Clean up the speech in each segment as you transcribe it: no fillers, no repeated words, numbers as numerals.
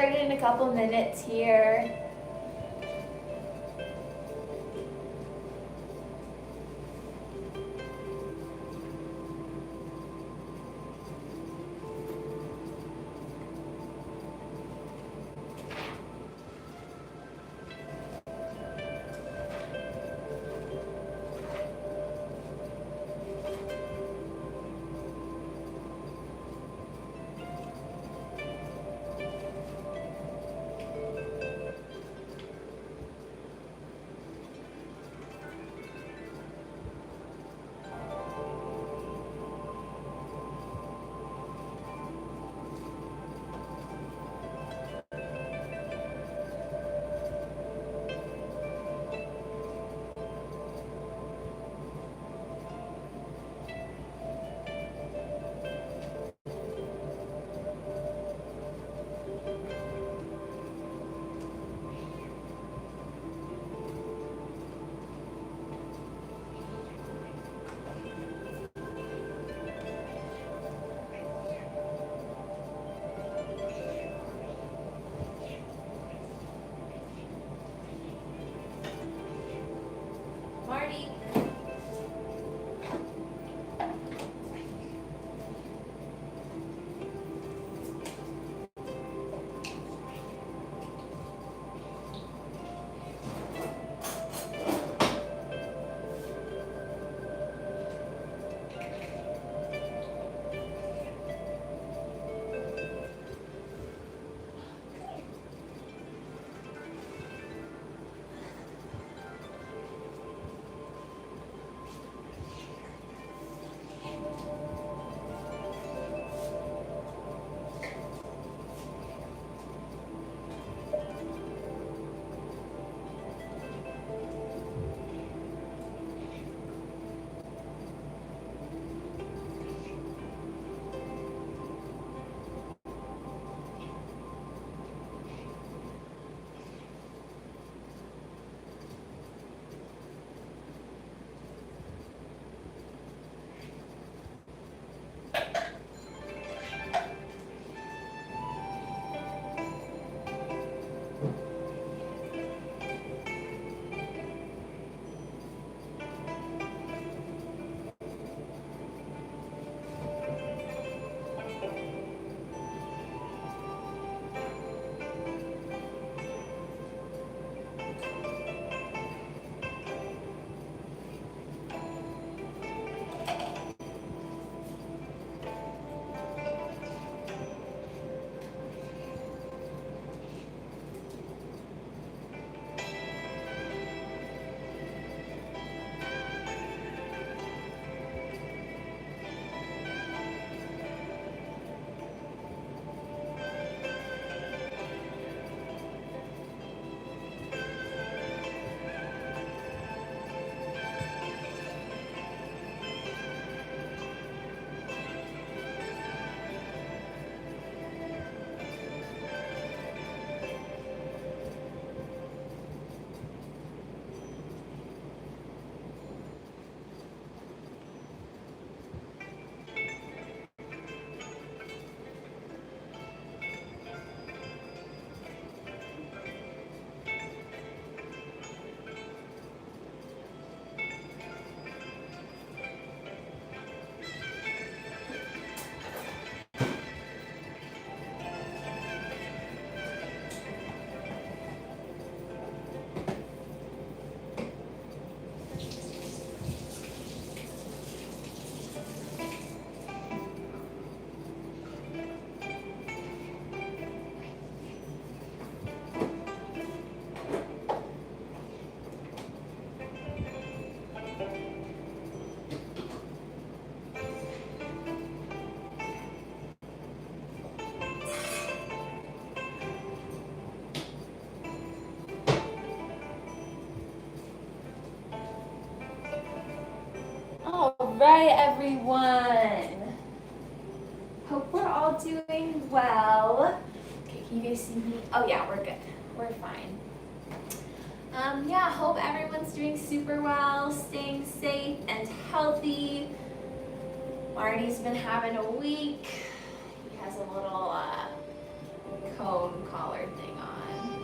started in a couple minutes here. Marty. Right, everyone. Hope we're all doing well. Okay, can you guys see me? Oh yeah, we're good. We're fine. Yeah, hope everyone's doing super well, staying safe and healthy. Marty's been having a week. He has a little cone collar thing on.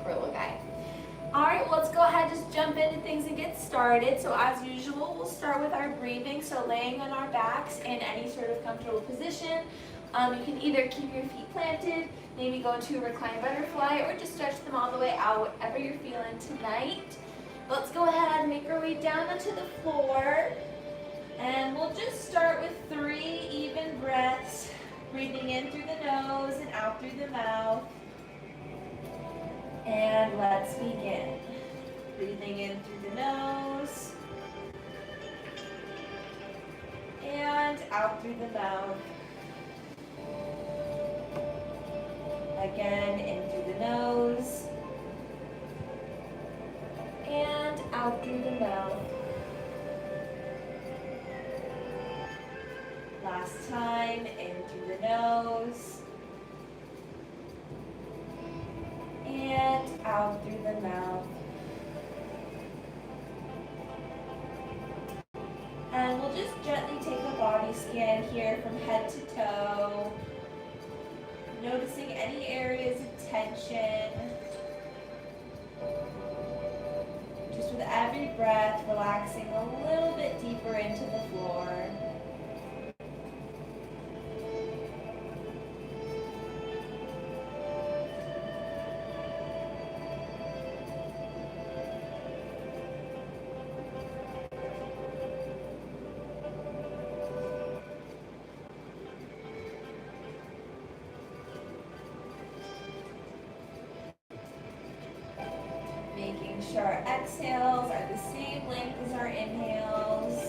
Poor little guy. All right, well, let's go ahead, just jump into things and get started. So as usual, we'll start with our breathing. So laying on our backs in any sort of comfortable position. You can either keep your feet planted, maybe go into a reclined butterfly, or just stretch them all the way out, whatever you're feeling tonight. Let's go ahead and make our way down onto the floor. And we'll just start with 3 even breaths, breathing in through the nose and out through the mouth. And let's begin. Breathing in through the nose and out through the mouth. Again, in through the nose and out through the mouth. Last time, in through the nose and out through the mouth. And we'll just gently take a body scan here from head to toe, noticing any areas of tension. Just with every breath, relaxing a little bit deeper into the floor. Making sure our exhales are the same length as our inhales.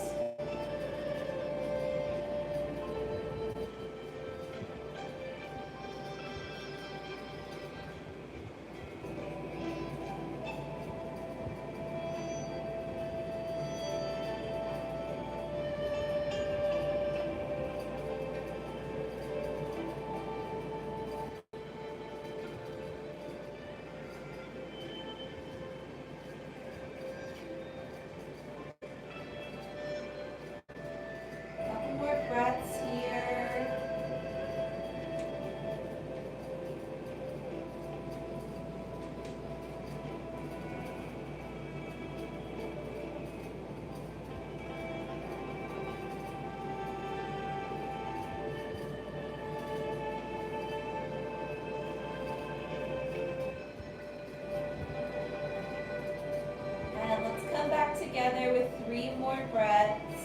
Together with 3 more breaths.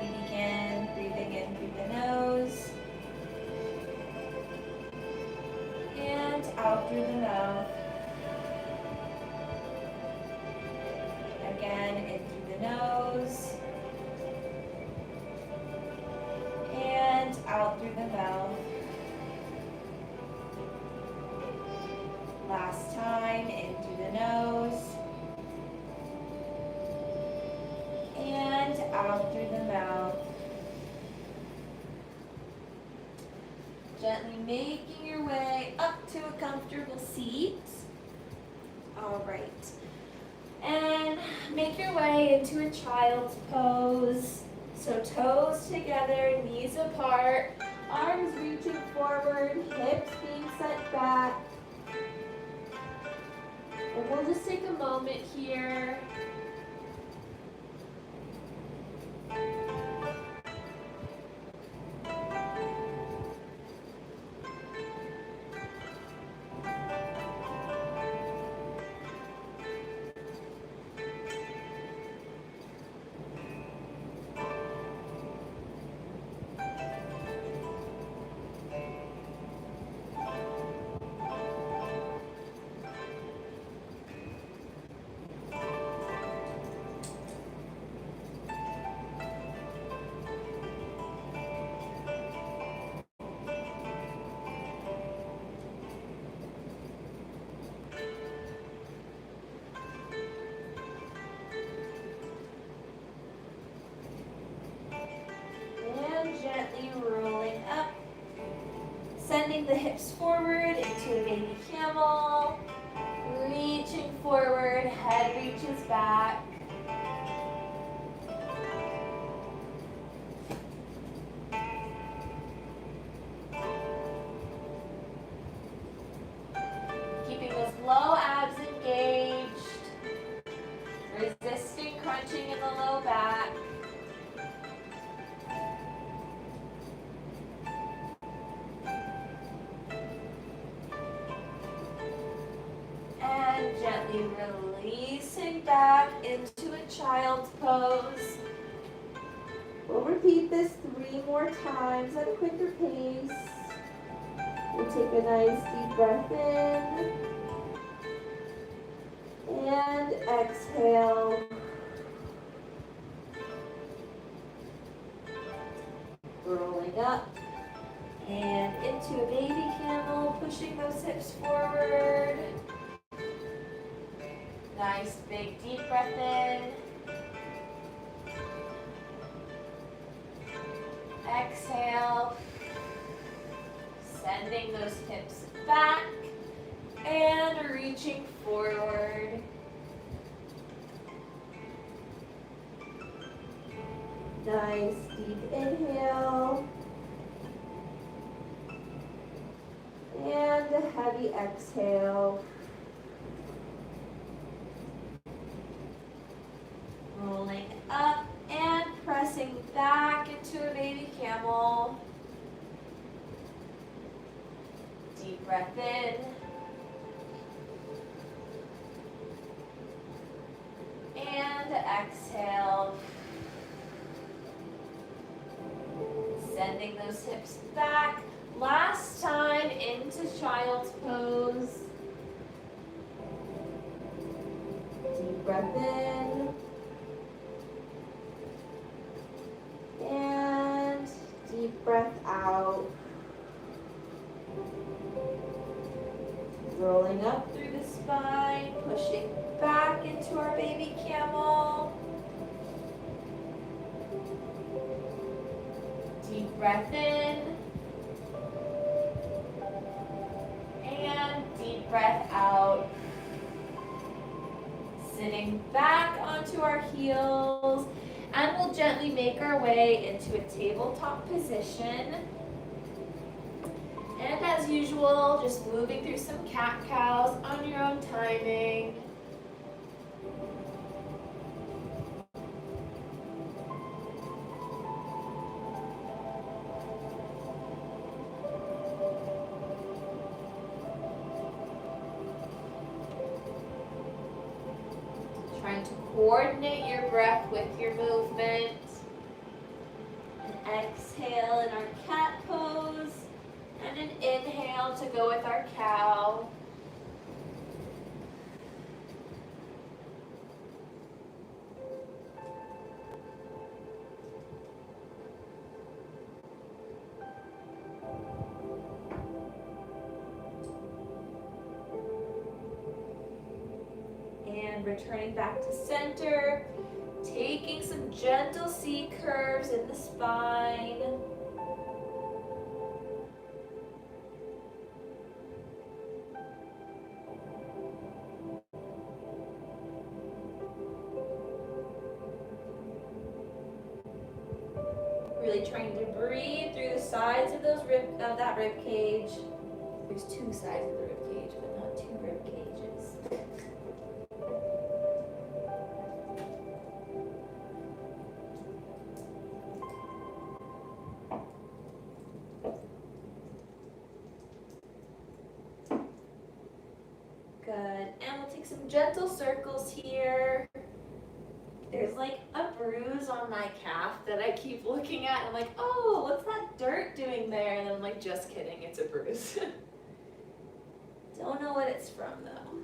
We begin breathing in through the nose and out through the mouth. Again, in through the nose and out through the mouth. Last time, in through the nose and out through the mouth. Gently making your way up to a comfortable seat. All right. And make your way into a child's pose. So toes together, knees apart, arms reaching forward, hips being set back. And we'll just take a moment here. Gently rolling up, sending the hips forward into a baby camel, reaching forward, head reaches back. Gently releasing back into a child's pose. We'll repeat this 3 more times at a quicker pace. We'll take a nice deep breath in and exhale. Rolling up and into a baby camel, pushing those hips forward. Nice big deep breath in. Exhale. Sending those hips back and reaching forward. Nice deep inhale. And a heavy exhale. Rolling up and pressing back into a baby camel. Deep breath in. And exhale. Sending those hips back. Last time into child's pose. Deep breath in. And deep breath out. Rolling up through the spine, pushing back into our baby camel. Deep breath in. And deep breath out. Sitting back onto our heels. And we'll gently make our way into a tabletop position. And as usual, just moving through some cat-cows on your own timing. Trying to coordinate your breath with your movement. And exhale in our cat pose. And an inhale to go with our cow. And returning back to center, taking some gentle C curves in the spine. Really trying to breathe through the sides of that rib cage. There's 2 sides of the rib cage, but not 2 rib cages. Good. And we'll take some gentle circles here. There's like a bruise on my calf that I keep looking at. I'm like, oh, what's that dirt doing there? And I'm like, just kidding, it's a bruise. Don't know what it's from though.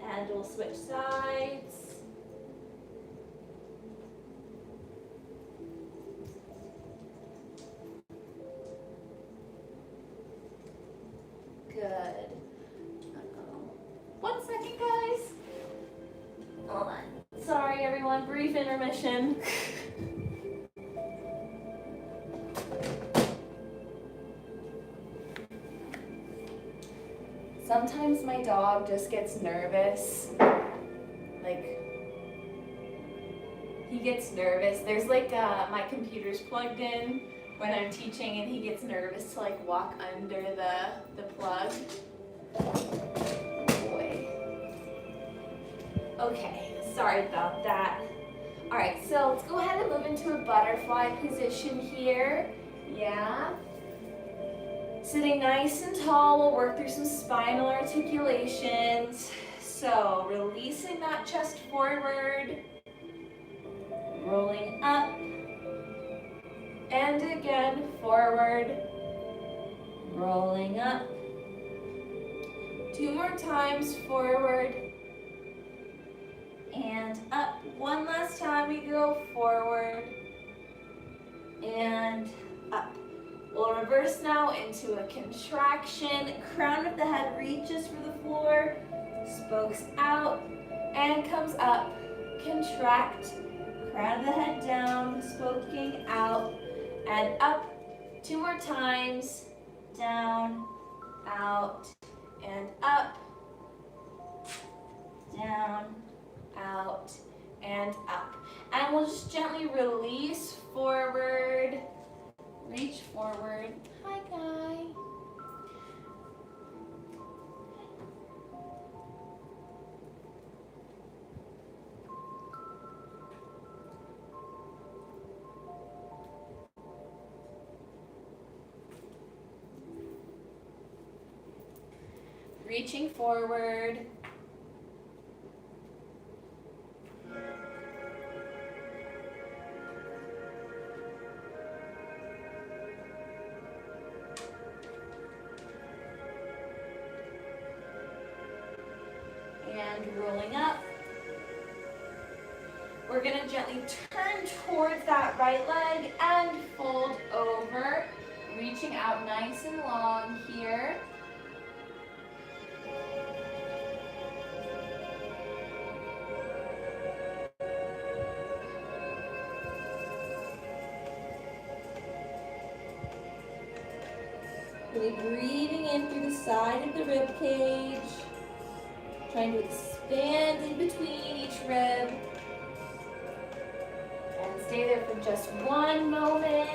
And we'll switch sides. Good. Uh-oh. 1 second, guys. Hold on. Sorry, everyone. Brief intermission. Sometimes my dog just gets nervous. Like, he gets nervous. There's like, my computer's plugged in when I'm teaching, and he gets nervous to like walk under the plug. Oh boy. Okay, sorry about that. All right, so let's go ahead and move into a butterfly position here. Yeah. Sitting nice and tall, we'll work through some spinal articulations. So releasing that chest forward, rolling up, and again forward, rolling up. 2 more times, forward and up. One last time we go forward and up. We'll reverse now into a contraction. Crown of the head reaches for the floor, spokes out and comes up. Contract, crown of the head down, spoking out and up. 2 more times, down, out, and up, down, out, and up. And we'll just gently release forward, reach forward. Hi, Guy. Reaching forward. And rolling up. We're going to gently turn towards that right leg and fold over, reaching out nice and long here. Really breathing in through the side of the rib cage, trying to expand in between each rib. And stay there for just 1 moment.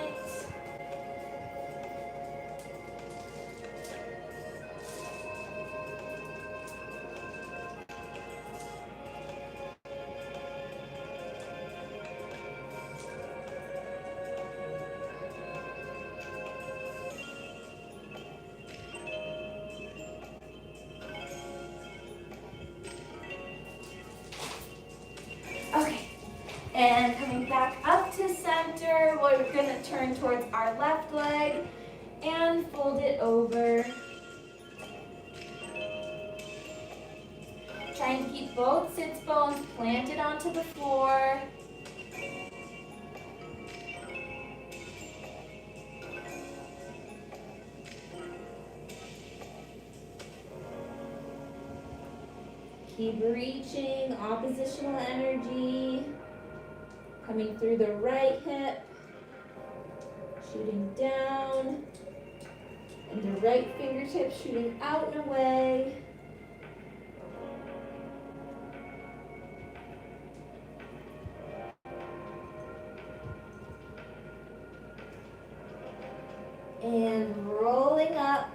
Okay, and coming back up to center, we're going to turn towards our left leg and fold it over. Trying to keep both sits bones planted onto the floor. Keep reaching, oppositional energy, coming through the right hip, shooting down, and the right fingertips shooting out and away. And rolling up.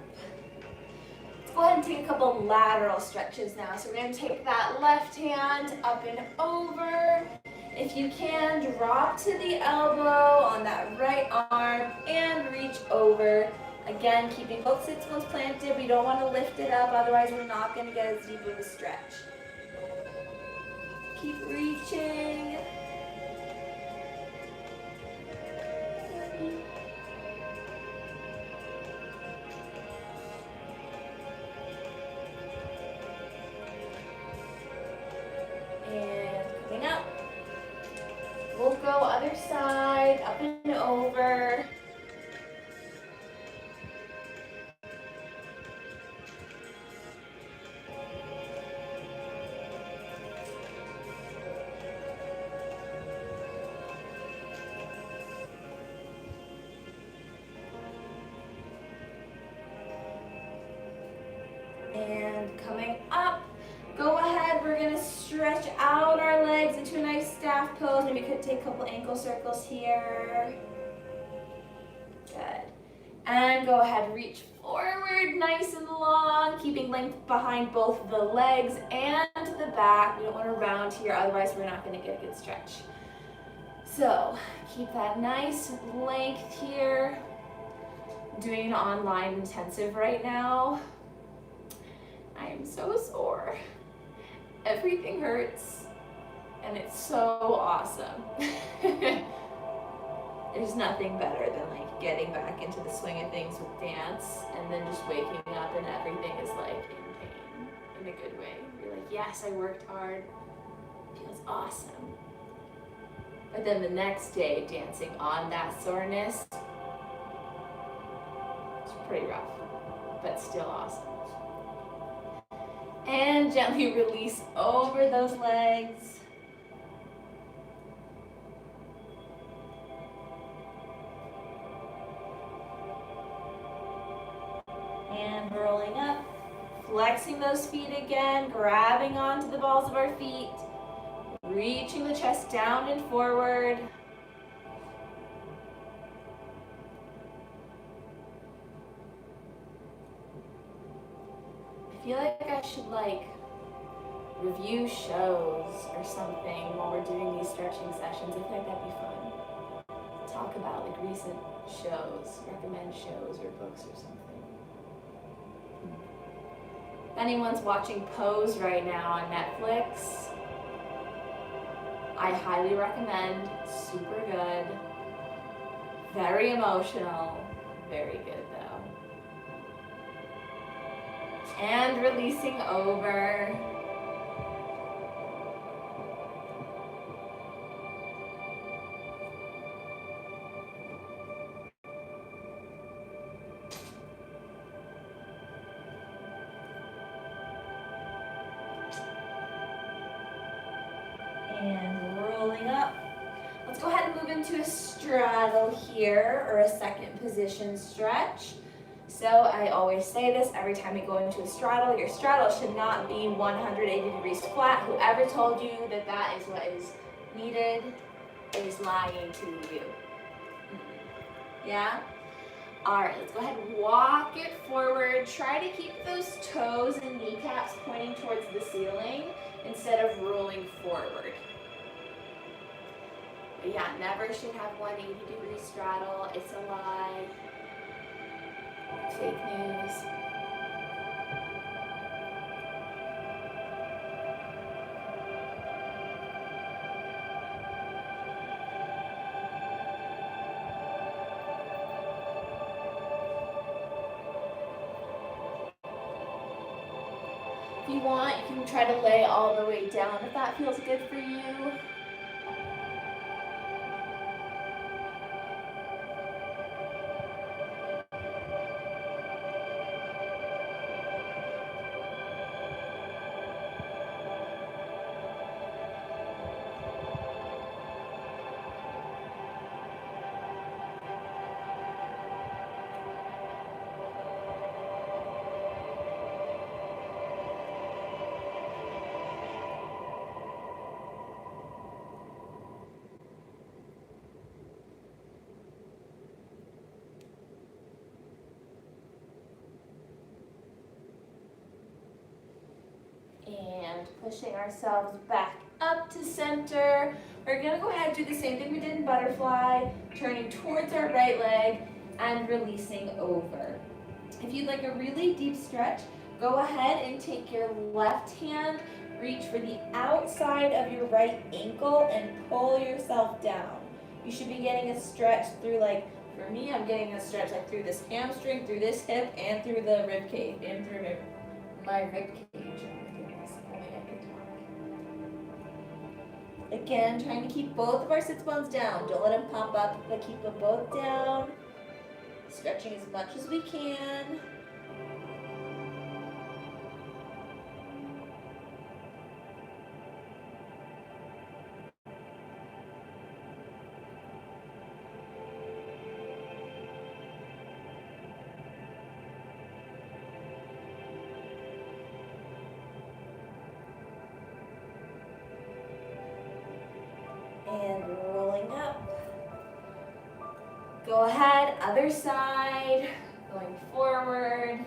Go ahead and take a couple lateral stretches now. So we're going to take that left hand up and over. If you can, drop to the elbow on that right arm and reach over. Again, keeping both sits bones planted. We don't want to lift it up, otherwise we're not going to get as deep of a stretch. Keep reaching. And coming up. We'll go other side, up and over. And coming up. Go ahead, we're going to stretch out our legs into a nice staff pose. Maybe we could take a couple ankle circles here. Good. And go ahead, reach forward nice and long, keeping length behind both the legs and the back. We don't want to round here, otherwise we're not going to get a good stretch. So keep that nice length here. I'm doing an online intensive right now. I am so sore. Everything hurts, and it's so awesome. There's nothing better than like getting back into the swing of things with dance and then just waking up and everything is like in pain in a good way. You're like, yes, I worked hard. It feels awesome. But then the next day, dancing on that soreness, it's pretty rough, but still awesome. And gently release over those legs. And rolling up, flexing those feet again, grabbing onto the balls of our feet, reaching the chest down and forward. I feel like I should review shows or something while we're doing these stretching sessions. I feel like that'd be fun. Talk about like recent shows, recommend shows or books or something. If anyone's watching Pose right now on Netflix, I highly recommend. Super good. Very emotional. Very good though. And releasing over. And rolling up. Let's go ahead and move into a straddle here, or a second position stretch. So I always say this every time you go into a straddle. Your straddle should not be 180 degrees flat. Whoever told you that that is what is needed is lying to you. Yeah? All right, let's go ahead and walk it forward. Try to keep those toes and kneecaps pointing towards the ceiling instead of rolling forward. But yeah, never should have 180 degree straddle. It's a lie. Fake news. If you want, you can try to lay all the way down if that feels good for you. And pushing ourselves back up to center. We're gonna go ahead and do the same thing we did in butterfly, turning towards our right leg and releasing over. If you'd like a really deep stretch, go ahead and take your left hand, reach for the outside of your right ankle and pull yourself down. You should be getting a stretch through, like, for me, I'm getting a stretch like through this hamstring, through this hip, and through the rib cage, and through my rib cage. Again, trying to keep both of our sits bones down. Don't let them pop up, but keep them both down. Stretching as much as we can. And rolling up. Go ahead, other side, going forward.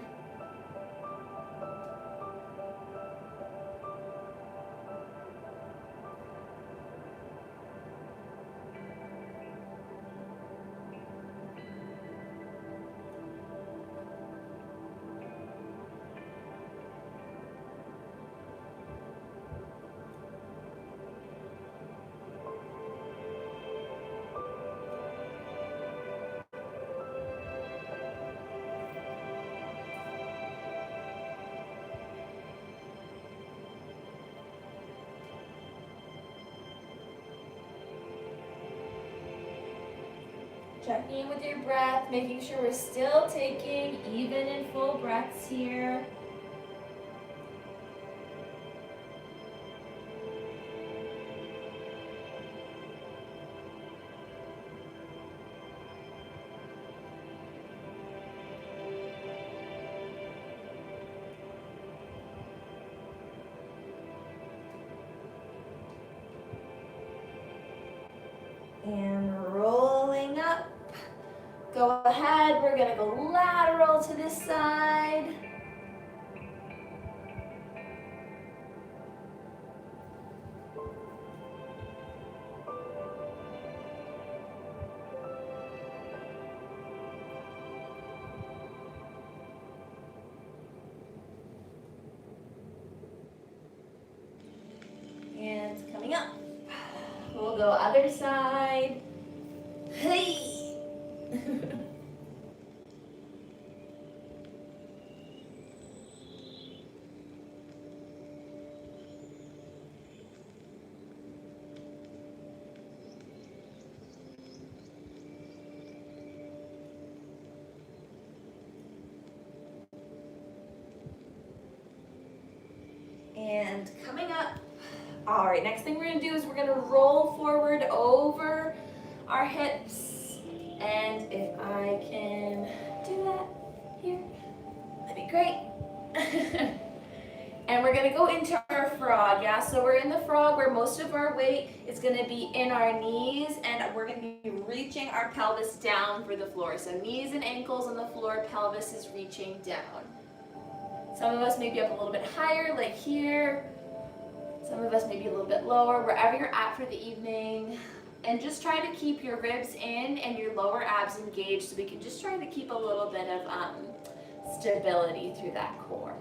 Checking in with your breath, making sure we're still taking even and full breaths here. And rolling up. Go ahead, we're gonna go lateral to this side. And coming up. We'll go other side. Hey! And coming up. All right, next thing we're gonna do is we're gonna roll forward over our hips. And if I can do that here, that'd be great. And we're gonna go into our frog, yeah? So we're in the frog where most of our weight is gonna be in our knees, and we're gonna be reaching our pelvis down for the floor. So knees and ankles on the floor, pelvis is reaching down. Some of us may be up a little bit higher, like here. Some of us may be a little bit lower, wherever you're at for the evening. And just try to keep your ribs in and your lower abs engaged so we can just try to keep a little bit of stability through that core.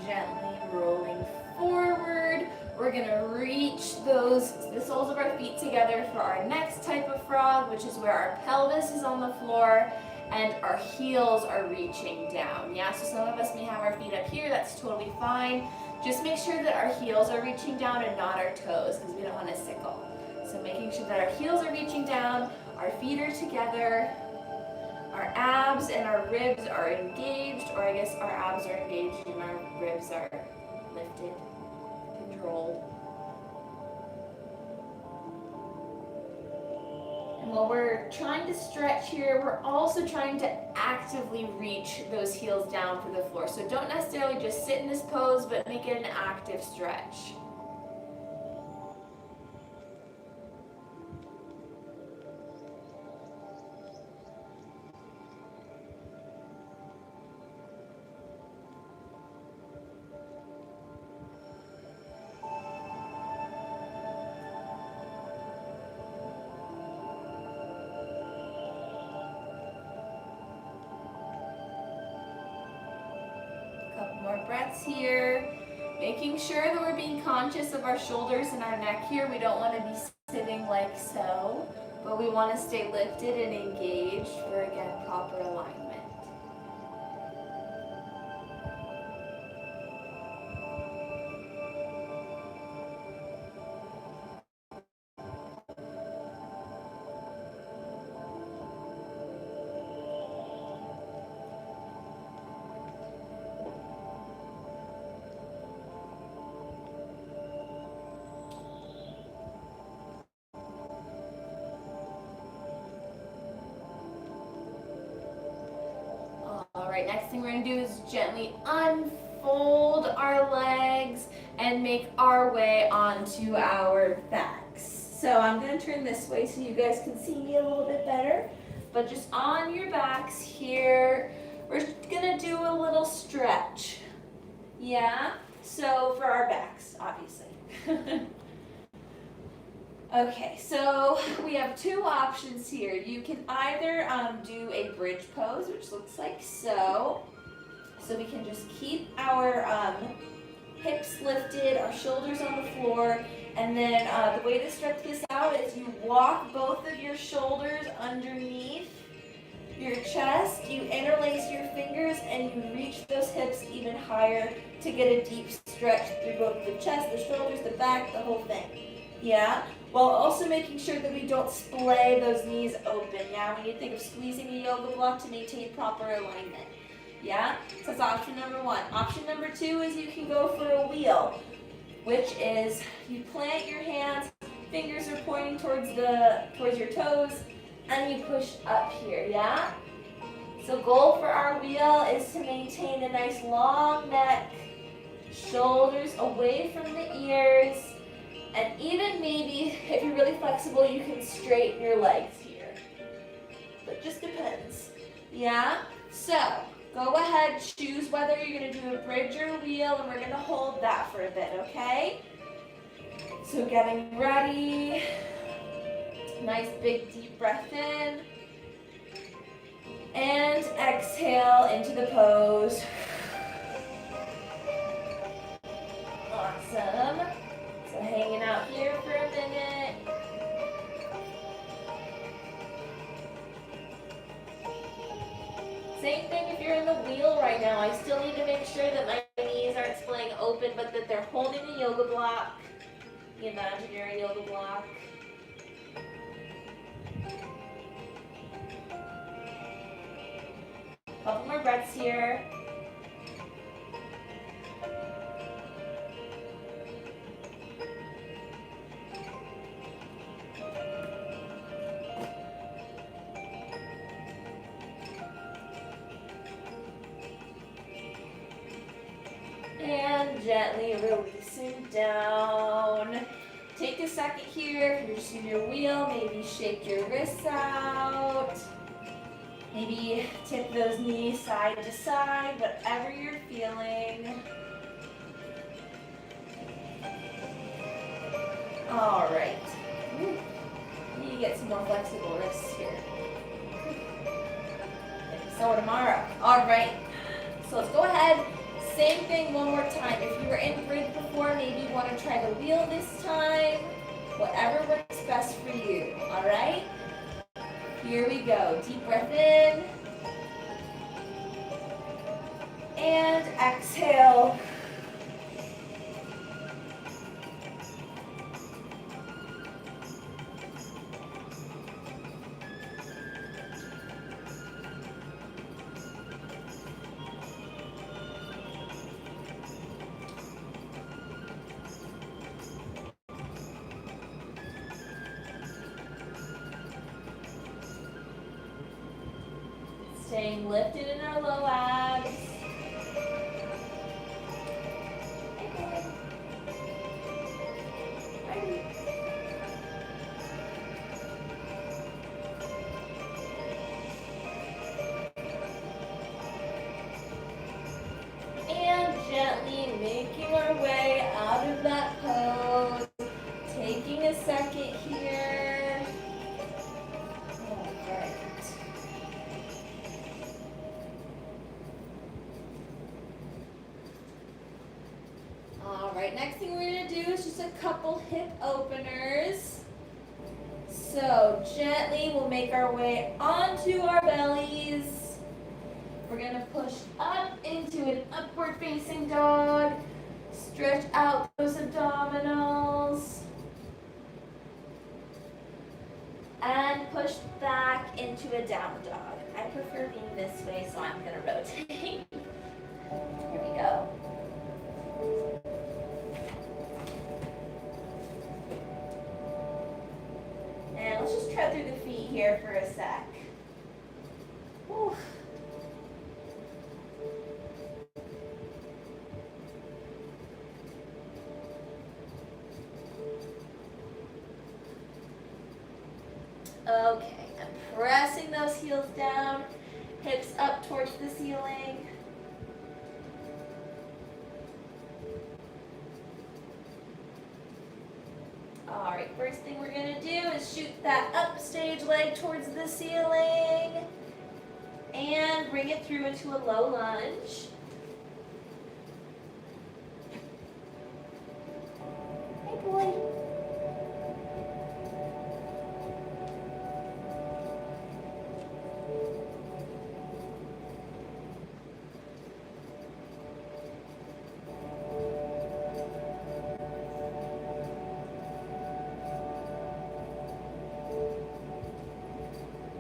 Gently rolling forward. We're gonna reach the soles of our feet together for our next type of frog, which is where our pelvis is on the floor and our heels are reaching down. Yeah, so some of us may have our feet up here, that's totally fine. Just make sure that our heels are reaching down and not our toes, because we don't want to sickle. So making sure that our heels are reaching down, our feet are together, our abs and our ribs are engaged, or I guess our abs are engaged and our ribs are lifted, controlled. And while we're trying to stretch here, we're also trying to actively reach those heels down for the floor. So don't necessarily just sit in this pose, but make it an active stretch. More breaths here, making sure that we're being conscious of our shoulders and our neck here. We don't want to be sitting like so, but we want to stay lifted and engaged for, again, proper alignment. All right, next thing we're gonna do is gently unfold fold our legs and make our way onto our backs. So I'm going to turn this way so you guys can see me a little bit better. But just on your backs here, we're going to do a little stretch. Yeah? So for our backs, obviously. Okay, so we have two options here. You can either do a bridge pose, which looks like so. So we can just keep our hips lifted, our shoulders on the floor, and then the way to stretch this out is you walk both of your shoulders underneath your chest, you interlace your fingers, and you reach those hips even higher to get a deep stretch through both the chest, the shoulders, the back, the whole thing. Yeah? While also making sure that we don't splay those knees open. Yeah? We need to think of squeezing a yoga block to maintain proper alignment. Yeah? So that's option number one. Option number two is you can go for a wheel, which is you plant your hands, fingers are pointing towards your toes, and you push up here, yeah? So goal for our wheel is to maintain a nice long neck, shoulders away from the ears, and even maybe if you're really flexible, you can straighten your legs here. But just depends, yeah? So go ahead, choose whether you're going to do a bridge or a wheel, and we're going to hold that for a bit, okay? So getting ready. Nice big deep breath in. And exhale into the pose. Awesome. So hanging out here for a minute. Same thing if you're in the wheel right now. I still need to make sure that my knees aren't splaying open, but that they're holding a yoga block, the imaginary yoga block. Couple more breaths here. And gently releasing down. Take a second here. If you're just in your wheel, maybe shake your wrists out. Maybe tip those knees side to side, whatever you're feeling. All right. Need to get some more flexible wrists here. Maybe so tomorrow. All right. So let's go ahead. Same thing one more time. If you were in bridge before, maybe you want to try the wheel this time. Whatever works best for you. All right? Here we go. Deep breath in. And exhale. Staying lifted in our low abs. And gently making our way out of that pose. Taking a second here. All right. All right, next thing we're going to do is just a couple hip openers. So gently we'll make our way onto our bellies. We're going to push up into an upward facing dog. Stretch out those abdominals. And push back into a down dog. I prefer being this way, so I'm going to rotate. Here we go. And let's just tread through the feet here for a sec. Whew. Okay, and pressing those heels down, hips up towards the ceiling. All right, first thing we're gonna do is shoot that upstage leg towards the ceiling and bring it through into a low lunge. Hey, boy.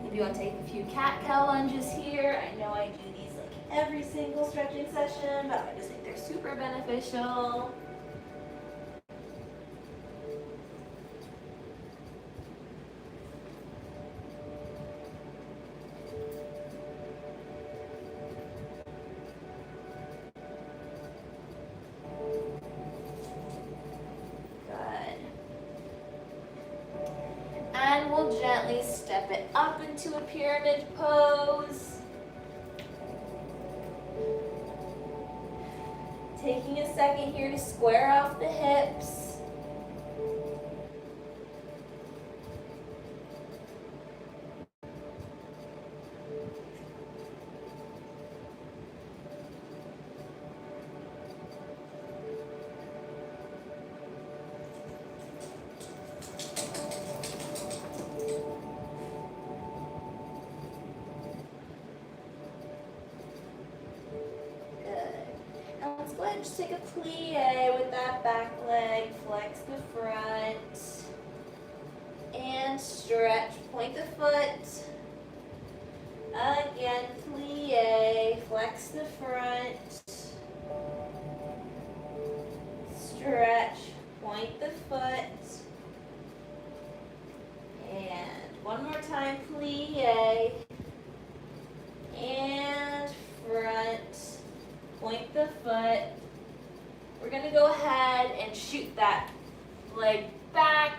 If you want to take a few cat-cow lunges here, I know I do these like every single stretching session, but I just think they're super beneficial. And we'll gently step it up into a pyramid pose. Taking a second here to square off the hips. Let's go ahead and just take a plie with that back leg, flex the front, and stretch, point the foot. Again, plie, flex the front, stretch, point the foot, and one more time, plie, and front. Point the foot. We're going to go ahead and shoot that leg back.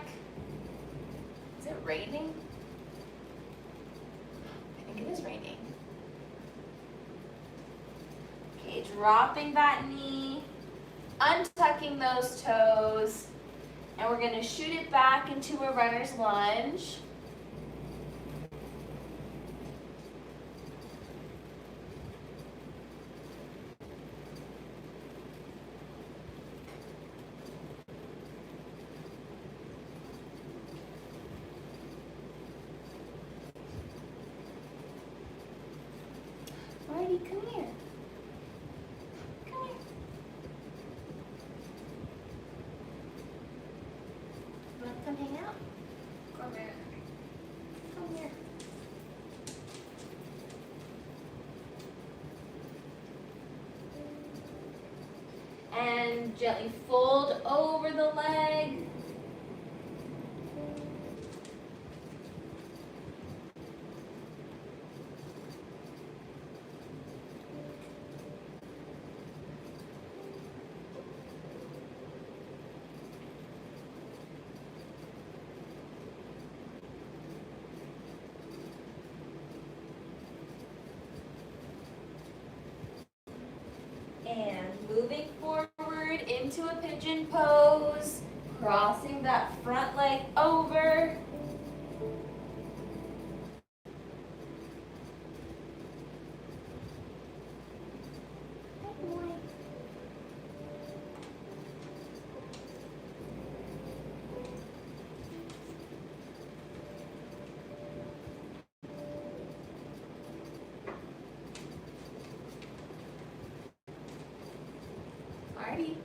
Is it raining? I think it is raining. Okay, dropping that knee, untucking those toes, and we're going to shoot it back into a runner's lunge. Marty, come here. Come here. You want to come hang out? Come here. Come here. And gently fold over the leg. And moving forward into a pigeon pose, crossing that front leg over. Marty.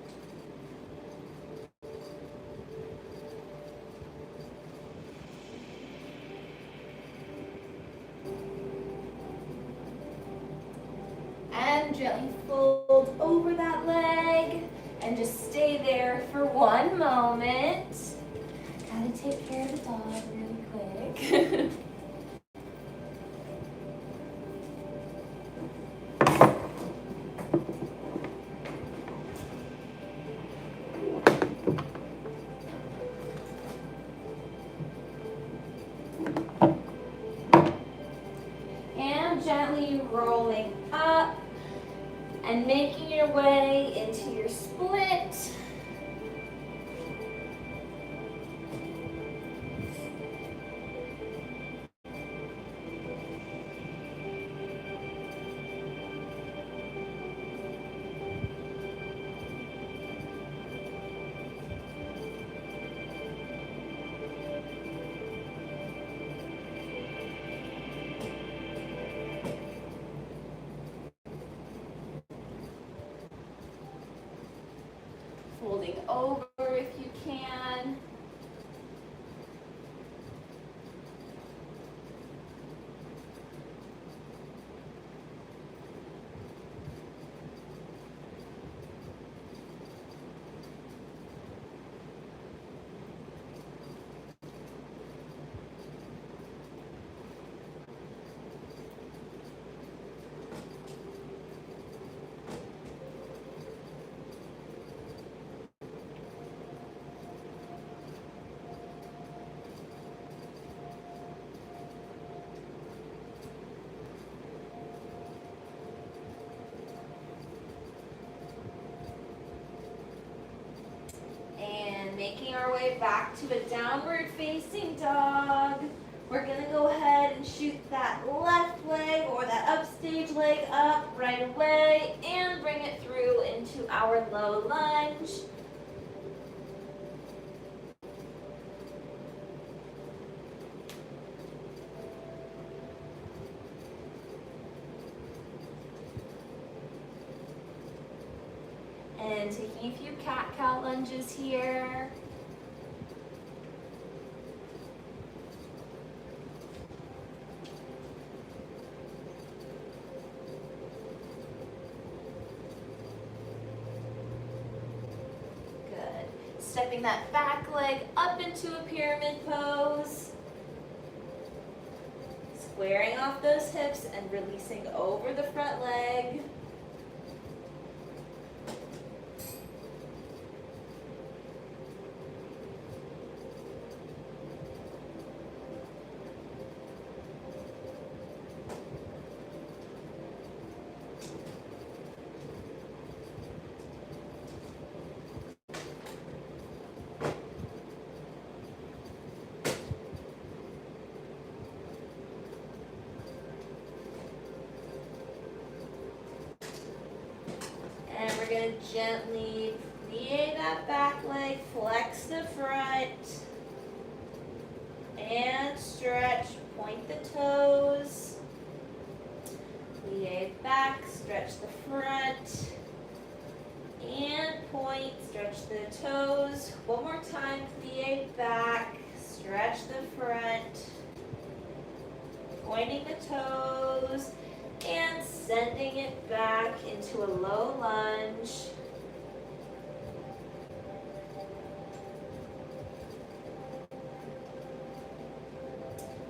And gently fold over that leg and just stay there for one moment. Gotta take care of the dog really quick. gently rolling up and making your way into your split. Folding over if you can. And making our way back to a downward facing dog. We're gonna go ahead and shoot that left leg or that upstage leg up right away and bring it through into our low lunge. And taking a few cat-cow lunges here. Good. Stepping that back leg up into a pyramid pose. Squaring off those hips and releasing over the front leg. And we're going to gently plie that back leg, flex the front, and stretch, point the toes. Plie back, stretch the front, and point, stretch the toes. One more time, plie back, stretch the front, pointing the toes, and sending it back into a low lunge.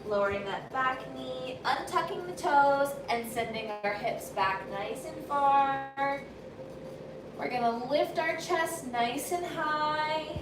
Lowering that back knee, untucking the toes, and sending our hips back nice and far. We're gonna lift our chest nice and high.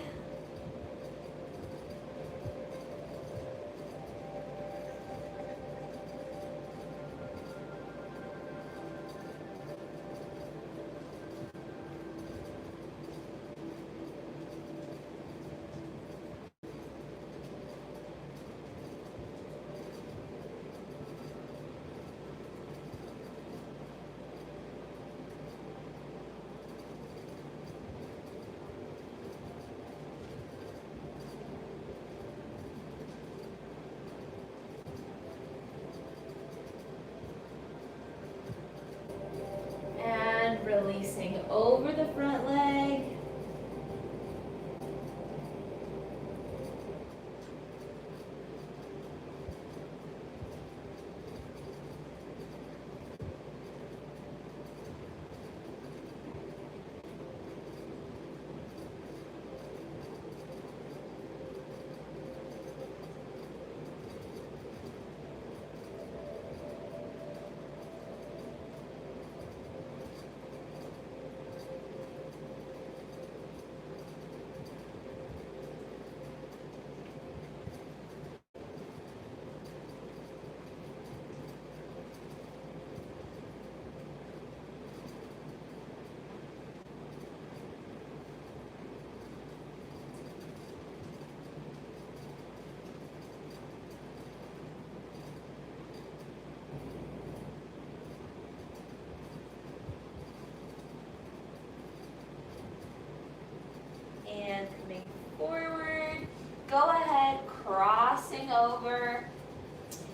Releasing over the front leg. go ahead, crossing over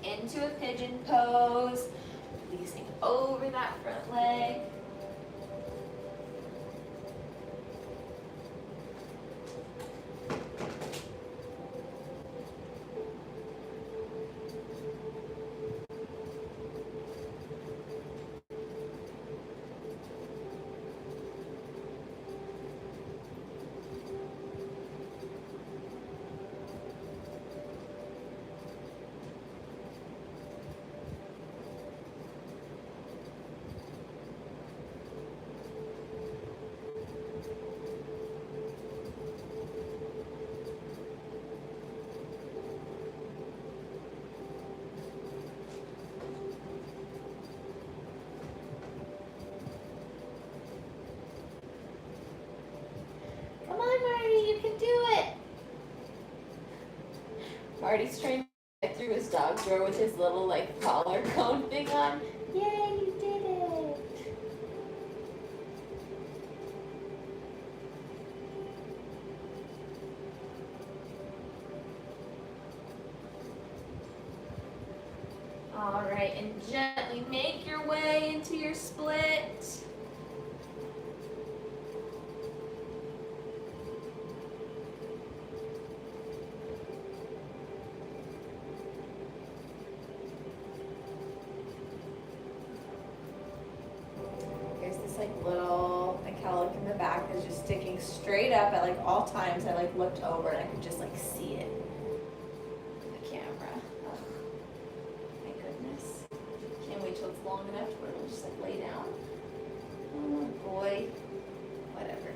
into a pigeon pose, releasing over that front leg. Come on, Marty, you can do it. Marty's trying to get through his dog door with his little like collar cone thing on. Yay, you did it. All right, and gently make your way into your split. There's this like little, like how like in the back is just sticking straight up at like all times. I like looked over and I could just like see it. The camera. Ugh. My goodness. Can't wait till it's long enough to where it'll just like lay down. Oh boy. Whatever.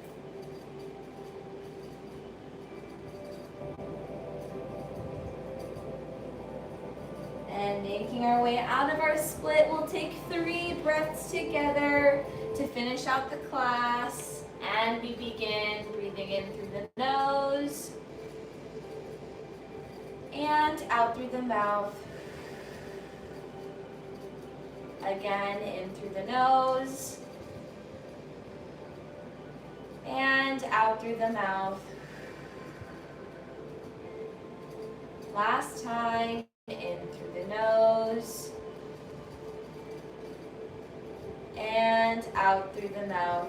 And making our way out of our split, we'll take 3 breaths together to finish out the class. And we begin breathing in through the nose and out through the mouth. Again, in through the nose and out through the mouth. Last time, in through the nose and out through the mouth.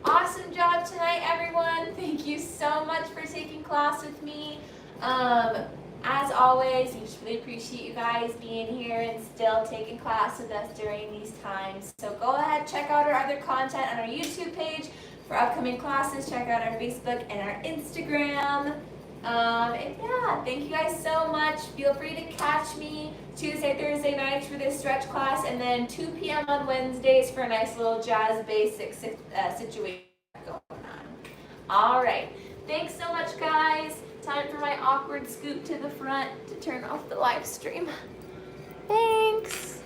Awesome job tonight, everyone. Thank you so much for taking class with me. As always, we just really appreciate you guys being here and still taking class with us during these times. So go ahead, check out our other content on our YouTube page for upcoming classes. Check out our Facebook and our Instagram. And yeah, thank you guys so much. Feel free to catch me Tuesday, Thursday nights for this stretch class, and then 2 p.m. on Wednesdays for a nice little jazz basic situation going on. All right, thanks so much, guys. Time for my awkward scoot to the front to turn off the live stream. Thanks.